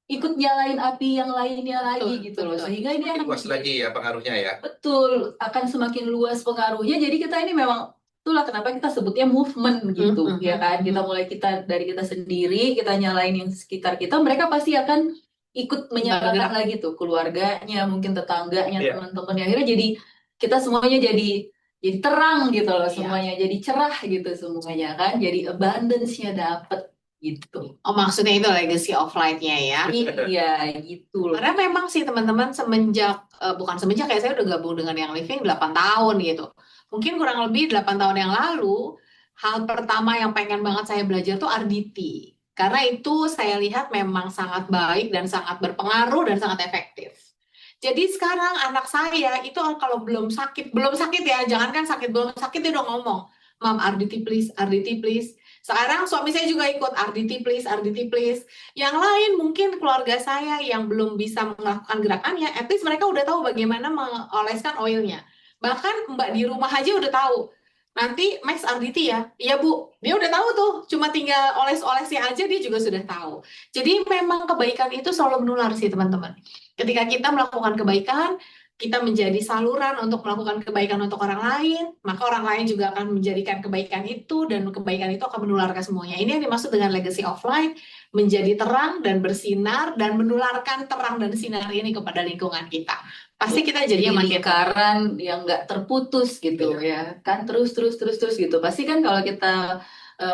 ikut nyalain api yang lainnya lagi Betul, gitu loh, betul. sehingga ini akan Luas lagi ya pengaruhnya ya. betul akan semakin luas pengaruhnya. Jadi kita ini memang itulah kenapa kita sebutnya movement gitu ya kan. Kita mulai dari kita sendiri, kita nyalain yang sekitar kita, mereka pasti akan ikut menyalakan lagi tuh keluarganya, mungkin tetangganya, Iya. teman-temannya. Akhirnya jadi kita semuanya jadi terang gitu loh, Iya. semuanya jadi cerah gitu semuanya kan, jadi abundance-nya dapet gitu. Oh, maksudnya itu legacy of life-nya ya. Iya gitu loh. Karena memang sih teman-teman bukan semenjak ya, saya udah gabung dengan yang living 8 tahun gitu. Mungkin kurang lebih 8 tahun yang lalu, hal pertama yang pengen banget saya belajar tuh RDT. Karena itu saya lihat memang sangat baik dan sangat berpengaruh dan sangat efektif. Jadi sekarang anak saya itu kalau belum sakit ya, jangankan sakit, belum sakit dia udah ngomong, "Mam, RDT please, RDT please." Sekarang suami saya juga ikut RDT please, RDT please. Yang lain mungkin keluarga saya yang belum bisa melakukan gerakannya, at least mereka udah tahu bagaimana mengoleskan oilnya. Bahkan mbak di rumah aja udah tahu. Nanti Max RDT ya, iya Bu, dia udah tahu tuh, cuma tinggal oles-olesnya aja dia juga sudah tahu. Jadi memang kebaikan itu selalu menular sih teman-teman. Ketika kita melakukan kebaikan, kita menjadi saluran untuk melakukan kebaikan untuk orang lain, maka orang lain juga akan menjadikan kebaikan itu, dan kebaikan itu akan menular ke semuanya. Ini yang dimaksud dengan legacy of life, menjadi terang dan bersinar, dan menularkan terang dan sinar ini kepada lingkungan kita. Pasti kita jadinya makin lingkaran yang nggak terputus gitu ya kan, terus gitu. Pasti kan kalau kita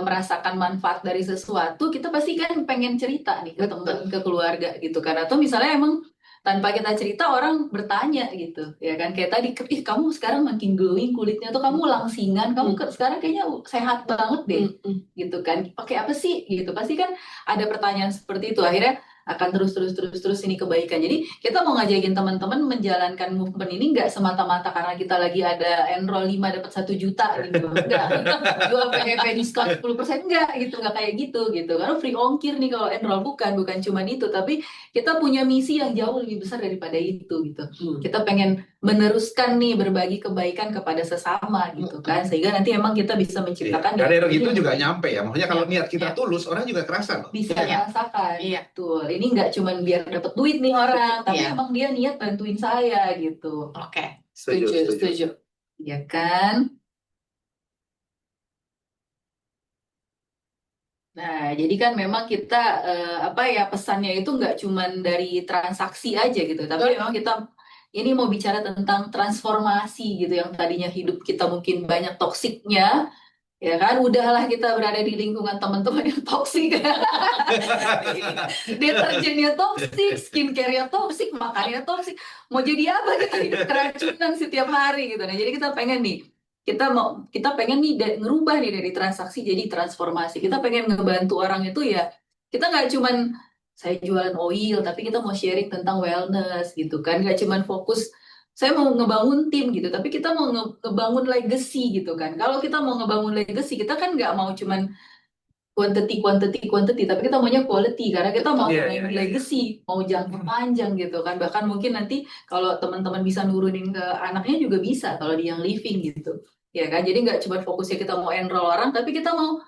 merasakan manfaat dari sesuatu, kita pasti kan pengen cerita nih ke teman, ke keluarga gitu kan, atau misalnya emang tanpa kita cerita orang bertanya gitu ya kan, kayak tadi, ih kamu sekarang makin glowing kulitnya tuh, kamu langsingan, kamu sekarang kayaknya sehat banget deh gitu kan, pakai apa sih gitu. Pasti kan ada pertanyaan seperti itu, akhirnya akan terus ini kebaikan. Jadi kita mau ngajakin teman-teman menjalankan movement ini nggak semata-mata karena kita lagi ada enroll 5 dapat 1 juta gitu. Enggak, jual PDP diskon 10% enggak gitu, nggak kayak gitu. Karena free ongkir nih kalau enroll, bukan cuma itu, tapi kita punya misi yang jauh lebih besar daripada itu gitu. Kita pengen meneruskan nih berbagi kebaikan kepada sesama gitu kan, sehingga nanti emang kita bisa menciptakan dan energi itu juga nyampe ya, maksudnya kalau niat kita tulus, orang juga kerasa loh. Bisa merasakan. Betul. Ini nggak cuma biar dapat duit nih orang, tapi emang dia niat bantuin saya gitu. Oke. Setuju. Ya kan? Nah, jadi kan memang kita apa ya, pesannya itu nggak cuman dari transaksi aja gitu, tapi Betul. memang kita ini mau bicara tentang transformasi gitu, yang tadinya hidup kita mungkin banyak toksiknya, ya kan, udahlah kita berada di lingkungan teman-teman yang toksik. Deterjennya toksik, skincare-nya toksik, makannya toksik. Mau jadi apa kita hidup keracunan setiap hari gitu. Nah, jadi kita pengen nih, kita pengen nih ngerubah nih dari transaksi jadi transformasi. Kita pengen ngebantu orang itu ya. Kita nggak cuman saya jualan oil, tapi kita mau sharing tentang wellness gitu kan. Nggak cuman fokus saya mau ngebangun tim gitu, tapi kita mau ngebangun legacy gitu kan. Kalau kita mau ngebangun legacy, kita kan nggak mau cuman quantity, quantity, quantity, tapi kita maunya quality karena kita mau Iya, iya, main iya, iya. legacy, mau jangka panjang gitu kan. Bahkan mungkin nanti kalau teman-teman bisa nurunin ke anaknya juga bisa kalau dia yang living gitu. Ya kan? Jadi nggak cuma fokusnya kita mau enroll orang, tapi kita mau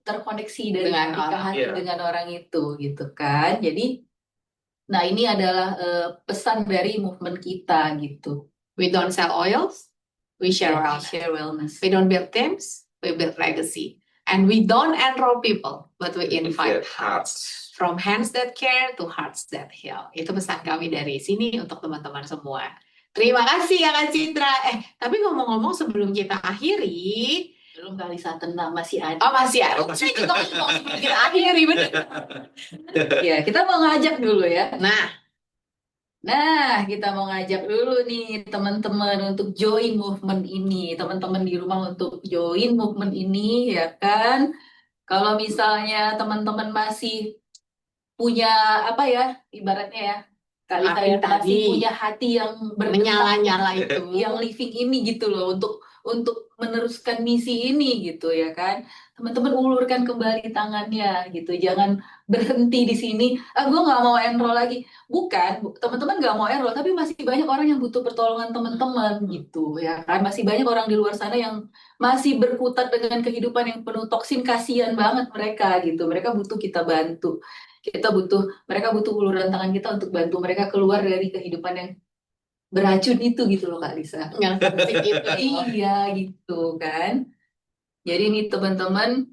terkoneksi dari Dengan hati ke orang. hati Iya. dengan orang itu gitu kan. Jadi, nah ini adalah pesan dari movement kita gitu. We don't sell oils, we share Ya, wellness. share wellness. We don't build teams, we build legacy. And we don't enroll people, but we invite hearts. From hands that care to hearts that heal. Itu pesan kami dari sini untuk teman-teman semua. Terima kasih ya Kak Citra. Tapi ngomong-ngomong sebelum kita akhiri, Belum kali saat tenang masih ada. oh masih ada. Oh, Saya masih juga mau sebelum kita akhiri, bener. Ya, kita mau ngajak dulu ya. Nah, Kita mau ngajak dulu nih teman-teman untuk join movement ini. Teman-teman di rumah untuk join movement ini ya kan. Kalau misalnya teman-teman masih punya apa ya, ibaratnya ya, kali hati kayak masih tadi punya hati yang berdetak, menyala-nyala itu. yang living ini gitu loh, untuk meneruskan misi ini gitu ya kan. Teman-teman ulurkan kembali tangannya gitu, jangan berhenti di sini. Gue nggak mau enroll lagi. Bukan, teman-teman nggak mau enroll, tapi masih banyak orang yang butuh pertolongan teman-teman gitu ya kan. Masih banyak orang di luar sana yang masih berkutat dengan kehidupan yang penuh toksin. Kasihan banget mereka gitu. Mereka butuh kita bantu. Mereka butuh uluran tangan kita untuk bantu mereka keluar dari kehidupan yang beracun itu gitu loh Kak Lisa. Yang toxic itu. Iya gitu kan. Jadi nih teman-teman,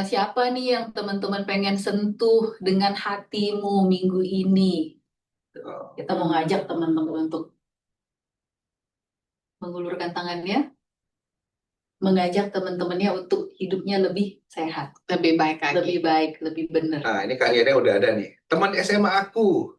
siapa nih yang teman-teman pengen sentuh dengan hatimu minggu ini? Kita mau ngajak teman-teman untuk mengulurkan tangannya, mengajak teman-temannya untuk hidupnya lebih sehat, Lebih baik lagi. lebih baik, lebih benar. Nah, ini karyanya udah ada nih. Teman SMA aku.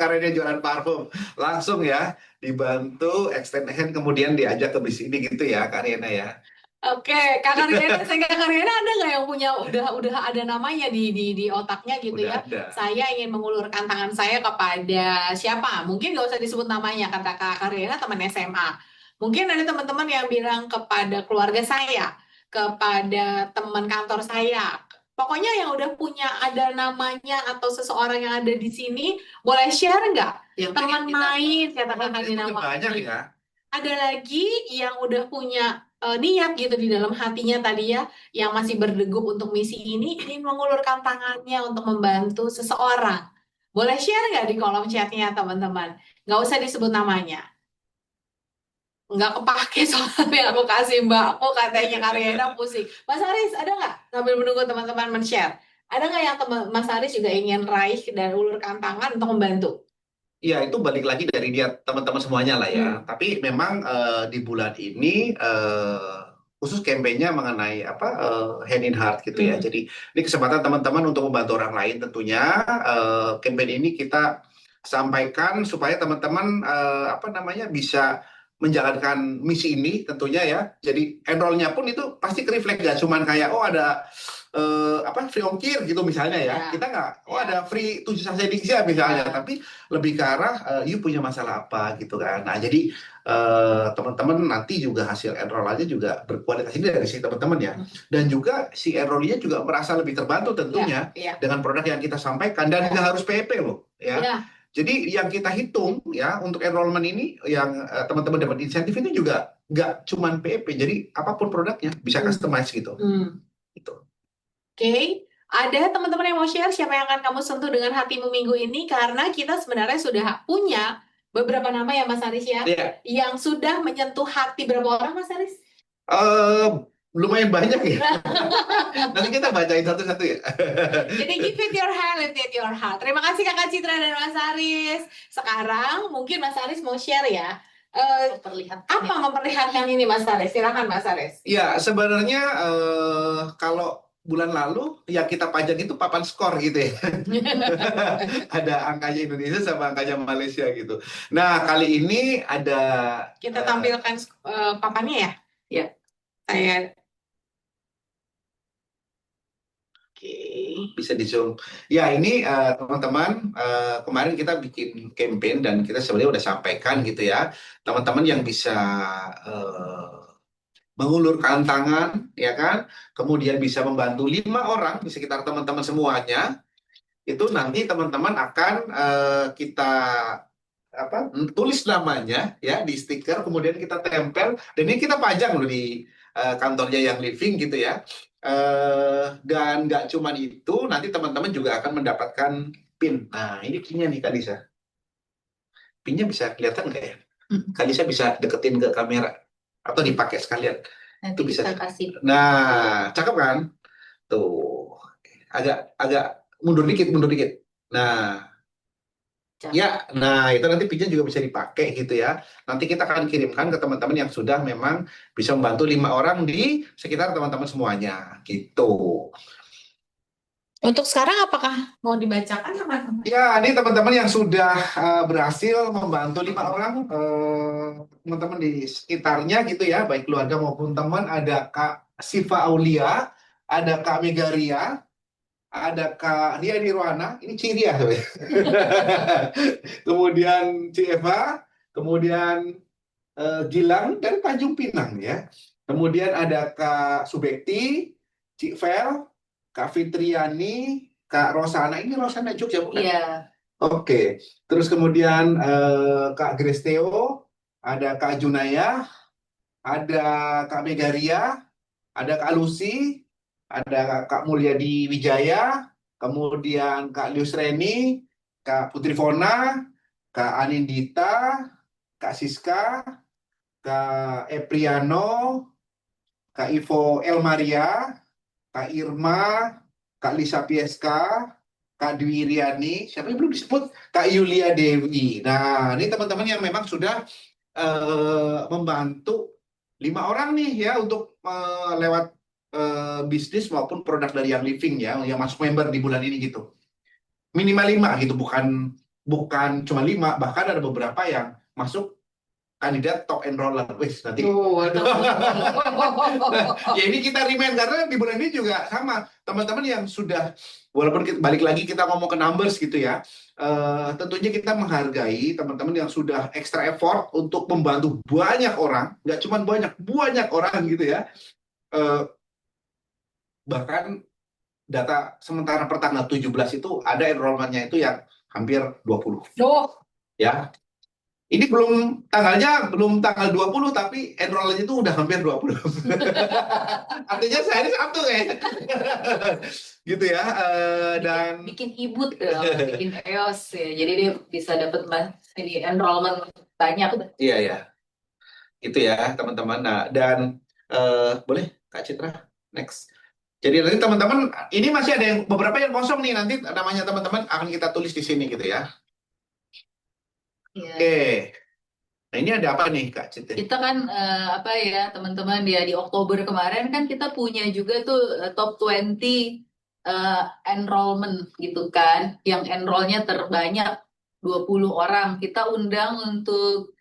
Karena dia jualan parfum. Langsung ya, dibantu, extend hand, kemudian diajak ke bis ini gitu ya, Karyana ya. Oke, Kakak Riana, Kakak Riana ada nggak yang punya udah ada namanya di otaknya gitu Udah ya? ada. Saya ingin mengulurkan tangan saya kepada siapa? Mungkin nggak usah disebut namanya, kata Kakak Riana teman SMA. Mungkin ada teman-teman yang bilang kepada keluarga saya, kepada teman kantor saya. Pokoknya yang udah punya ada namanya atau seseorang yang ada di sini, boleh share nggak? Yang Teman pengen kita main, kata Teman Kakak itu Rina. banyak ya. Ada lagi yang udah punya niat gitu di dalam hatinya tadi ya, yang masih berdegup untuk misi ini, ingin mengulurkan tangannya untuk membantu seseorang. Boleh share nggak di kolom chatnya teman-teman? Nggak usah disebut namanya. Nggak kepake soalnya aku kasih Mbak aku katanya Karyana pusing. Mas Aris ada nggak? Sambil menunggu teman-teman men-share. Ada nggak yang Mas Aris juga ingin raih dan ulurkan tangan untuk membantu? Ya, itu balik lagi dari dia teman-teman semuanya lah ya. Tapi memang di bulan ini khusus kampanyenya mengenai apa hand in heart gitu ya. Jadi ini kesempatan teman-teman untuk membantu orang lain tentunya. Campaign ini kita sampaikan supaya teman-teman apa namanya bisa menjalankan misi ini tentunya ya. Jadi enrollnya pun itu pasti reflect gak cuman kayak oh ada apa free ongkir gitu misalnya ya. Ya. Kita nggak oh ada free 7 sachet Dixia misalnya, tapi lebih ke arah you punya masalah apa gitu kan. Nah, jadi teman-teman nanti juga hasil enrollannya juga berkualitas ini dari si teman-teman ya. Dan juga si enrollinya juga merasa lebih terbantu tentunya dengan produk yang kita sampaikan dan nggak harus PP loh ya. Jadi yang kita hitung ya untuk enrollment ini yang teman-teman dapat insentif itu juga nggak cuman PP. Jadi apapun produknya bisa customize gitu. Gitu. Oke. Ada teman-teman yang mau share siapa yang akan kamu sentuh dengan hatimu minggu ini? Karena kita sebenarnya sudah punya beberapa nama ya Mas Aris ya, yang sudah menyentuh hati berapa orang Mas Aris? lumayan banyak ya. Nanti kita bacain satu-satu ya. Jadi give it your hand, lift it your heart. Terima kasih Kakak Citra dan Mas Aris. Sekarang mungkin Mas Aris mau share ya. Apa memperlihatkan ini Mas Aris? Silakan Mas Aris. Ya, sebenarnya kalau bulan lalu yang kita pajang itu papan skor gitu ya. Ada angkanya Indonesia sama angkanya Malaysia gitu. Nah, kali ini ada Kita tampilkan papannya ya. Ya. Saya bisa di zoom. Ya, ini teman-teman, kemarin kita bikin campaign dan kita sebenarnya udah sampaikan gitu ya, teman-teman yang bisa mengulurkan tangan, ya kan, kemudian bisa membantu 5 orang di sekitar teman-teman semuanya, itu nanti teman-teman akan kita tulis namanya ya di stiker, kemudian kita tempel, dan ini kita pajang loh di kantornya yang living gitu ya. Dan nggak cuma itu, nanti teman-teman juga akan mendapatkan pin. Nah, ini pinnya nih Kak Lisa. Pinnya bisa kelihatan nggak ya? Kak Lisa bisa deketin ke kamera atau dipakai sekalian. Nanti Itu bisa. kita kasih. Nah, cakep kan? Tuh, agak mundur dikit, mundur dikit. Nah, ya, nah itu nanti pinnya juga bisa dipakai gitu ya. Nanti kita akan kirimkan ke teman-teman yang sudah memang bisa membantu 5 orang di sekitar teman-teman semuanya gitu. untuk sekarang apakah mau dibacakan teman-teman? Ya, ini teman-teman yang sudah berhasil membantu 5 orang, teman-teman di sekitarnya gitu ya, baik keluarga maupun teman. Ada Kak Siva Aulia, ada Kak Megaria, ada Kak Ria Nirwana, ini Ci Ria sebenarnya. Kemudian Ci Eva, kemudian Gilang dari Tanjung Pinang ya. Kemudian ada Kak Subekti, Cik Vel, Kak Fitriani, Kak Rosana. Ini Rosana Jogja bukan? Iya. Oke. Terus kemudian Kak Gresteo, ada Kak Junaya, ada Kak Megaria, ada Kak Lucy, ada Kak Mulyadi Wijaya, kemudian Kak Liusreni, Kak Putri Fona, Kak Anindita, Kak Siska, Kak Epriano, Kak Ivo Elmaria, Kak Irma, Kak Lisa Pieska, Kak Dwi Iriani, siapa yang belum disebut? Kak Yulia Dewi. Nah, ini teman-teman yang memang sudah membantu 5 orang nih ya untuk lewat bisnis maupun produk dari Young Living ya, yang masuk member di bulan ini gitu. Minimal 5 gitu, bukan cuma 5, bahkan ada beberapa yang masuk kandidat top enroller. Wih, nanti. Ya ini kita remind karena di bulan ini juga sama teman-teman yang sudah, walaupun balik lagi kita ngomong ke numbers gitu ya, tentunya kita menghargai teman-teman yang sudah extra effort untuk membantu banyak orang, nggak cuma banyak orang gitu ya. Bahkan data sementara per tanggal 17 itu ada enrollment-nya itu yang hampir 20. Ya. Ini tanggal 20 tapi enrollment itu udah hampir 20. Artinya sehari Sabtu ya. Gitu ya. Dan bikin ibut bikin EOS ya. Jadi dia bisa dapat ini enrollment banyak. Iya ya. Itu ya, teman-teman. Nah, dan boleh Kak Citra next. Jadi nanti teman-teman, ini masih ada beberapa yang kosong nih, nanti namanya teman-teman akan kita tulis di sini gitu ya. Ya. Oke. Nah, ini ada apa nih Kak Citra? Kita kan apa ya teman-teman ya, di Oktober kemarin kan kita punya juga tuh top 20 enrollment gitu kan, yang enrollnya terbanyak 20 orang. Kita undang untuk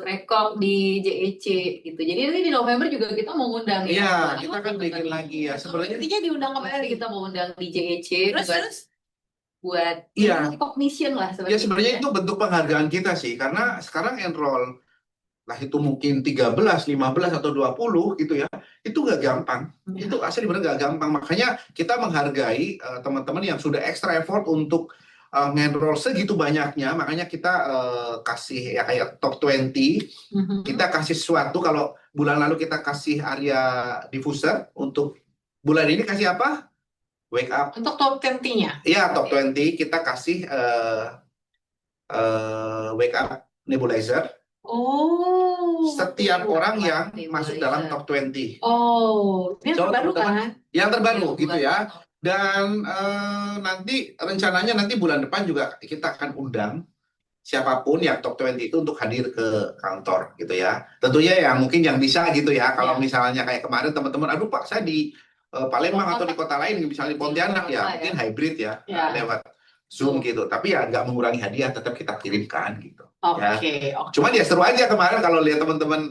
rekor di JEC gitu. Jadi nanti di November juga kita mau undang Iya, kita kan bikin lagi ya. Sebenarnya intinya diundang kembali. kita mau undang di JEC Terus buat Iya. recognition lah Ya sebenarnya itu bentuk penghargaan kita sih, karena sekarang enroll lah itu mungkin 13, 15 atau 20 gitu ya, itu nggak gampang. Itu asli benar nggak gampang. Makanya kita menghargai teman-teman yang sudah extra effort untuk nge-enroll segitu banyaknya. Makanya kita kasih ya kayak top 20. Kita kasih sesuatu. Kalau bulan lalu kita kasih area diffuser, untuk bulan ini kasih apa? Wake up. Untuk top 20-nya? Iya, top 20 kita kasih Wake Up Nebulizer. setiap orang yang Martin masuk Malaysia. dalam top 20. Oh, ini yang So, terbaru teman-teman, kan? yang terbaru Yang gitu bulan- ya. Dan nanti rencananya nanti bulan depan juga kita akan undang siapapun yang top 20 itu untuk hadir ke kantor gitu ya. Tentunya ya mungkin yang bisa gitu ya. Kalau Ya. misalnya kayak kemarin teman-teman, aduh Pak saya di Palembang atau di kota lain, misalnya di Pontianak Kota ya, ya. mungkin hybrid ya, Ya. lewat Zoom gitu. Tapi ya nggak mengurangi hadiah, tetap kita kirimkan gitu. Oke. Cuma dia seru aja kemarin kalau lihat teman-teman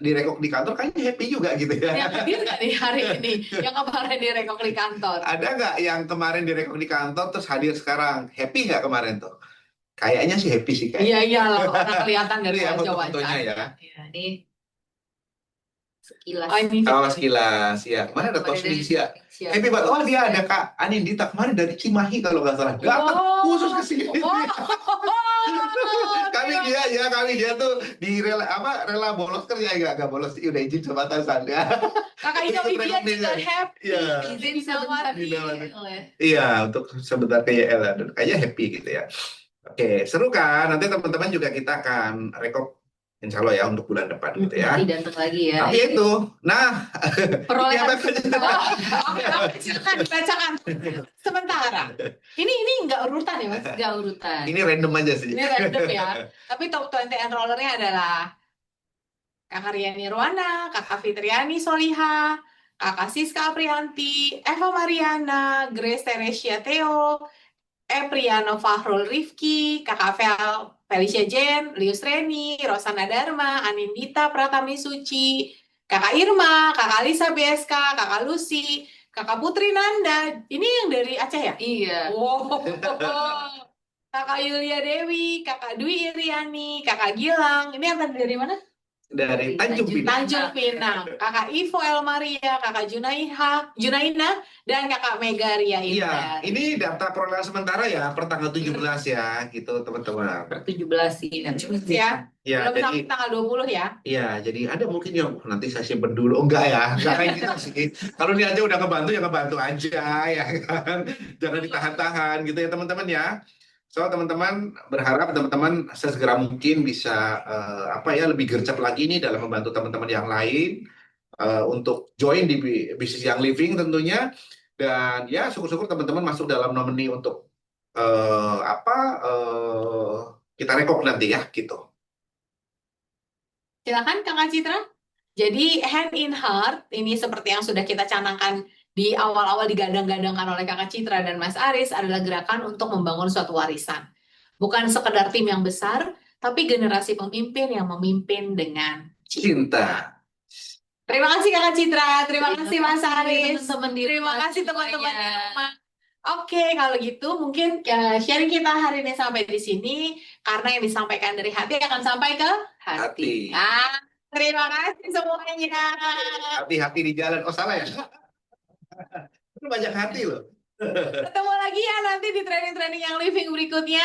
direkok di kantor kayaknya happy juga gitu ya. Yang hadir nggak nih hari ini? Yang kemarin direkok di kantor. Ada nggak yang kemarin direkok di kantor terus hadir sekarang? Happy nggak kemarin tuh? Kayaknya sih happy sih kayak. Iya iyalah, orang kelihatan dari Iya, wajah foto-fotonya ya. Ya, ini sekilas. Oh, ini Oh, sekilas ya. Kemarin ada Tos Indonesia. Happy banget. Oh, dia ada Kak Anindita kemarin dari Cimahi kalau nggak salah. Datang khusus ke sini. Kami dia tuh di rela bolos kerja nggak bolos udah izin sama atasan ya. Kakak Ida Ikut Widya rekomendasi. juga happy. Iya. Izin sebentar oleh Iya, untuk sebentar ke YL dan kayaknya happy gitu ya. Oke, seru kan? Nanti teman-teman juga kita akan rekop insya Allah ya untuk bulan depan gitu ya. nanti datang lagi ya. Tapi itu, nah, Perolehan Oke, silakan dibacakan sementara. Ini nggak urutan ya Mas? nggak urutan. ini random aja sih. Ini random ya. Tapi top 20 enrollernya adalah Kakak Riani Ruana, Kakak Fitriani Soliha, Kakak Siska Aprianti, Eva Mariana, Grace Teresia Theo, Epriano Fahrul Rifki, Kakak Felicia Jen, Lius Reni, Rosana Dharma, Anindita Pratami Suci, Kakak Irma, Kakak Lisa BSK, Kakak Lucy, Kakak Putri Nanda. Ini yang dari Aceh ya? Iya. Wow. Kakak Yulia Dewi, Kakak Dwi Iriani, Kakak Gilang. Ini yang tadi dari mana? Dari Tanjung Pinang. Tanjung Pinang. Kakak Ivo Elmaria, Kakak Junaina, dan Kakak Mega Ria Iya, Intan. ini data perolehan sementara ya per tanggal 17 ya, gitu teman-teman. Per 17 sih kan. Ya, Ya, belum jadi sampai tanggal 20 ya. iya, jadi ada mungkin yang nanti saya simpen dulu. Oh, enggak ya, enggak kayak gitu sih. Kalau ini aja udah ngebantu ya ngebantu aja ya kan. Jangan ditahan-tahan gitu ya teman-teman ya. So teman-teman berharap teman-teman sesegera mungkin bisa lebih gercep lagi nih dalam membantu teman-teman yang lain untuk join di bisnis yang living tentunya, dan ya syukur-syukur teman-teman masuk dalam nomini untuk kita rekop nanti ya gitu. Silakan Kakak Citra. Jadi hand in heart ini seperti yang sudah kita canangkan di awal-awal digadang-gadangkan oleh Kakak Citra dan Mas Aris adalah gerakan untuk membangun suatu warisan. Bukan sekedar tim yang besar, tapi generasi pemimpin yang memimpin dengan cinta. Terima kasih Kakak Citra, terima kasih Mas Aris, terima kasih teman-teman di rumah. Oke, kalau gitu mungkin sharing kita hari ini sampai di sini, karena yang disampaikan dari hati akan sampai ke Hati. Terima kasih semuanya. Hati-hati di jalan. Oh salah ya? Itu banyak hati loh. Ketemu lagi ya nanti di training-training yang living berikutnya.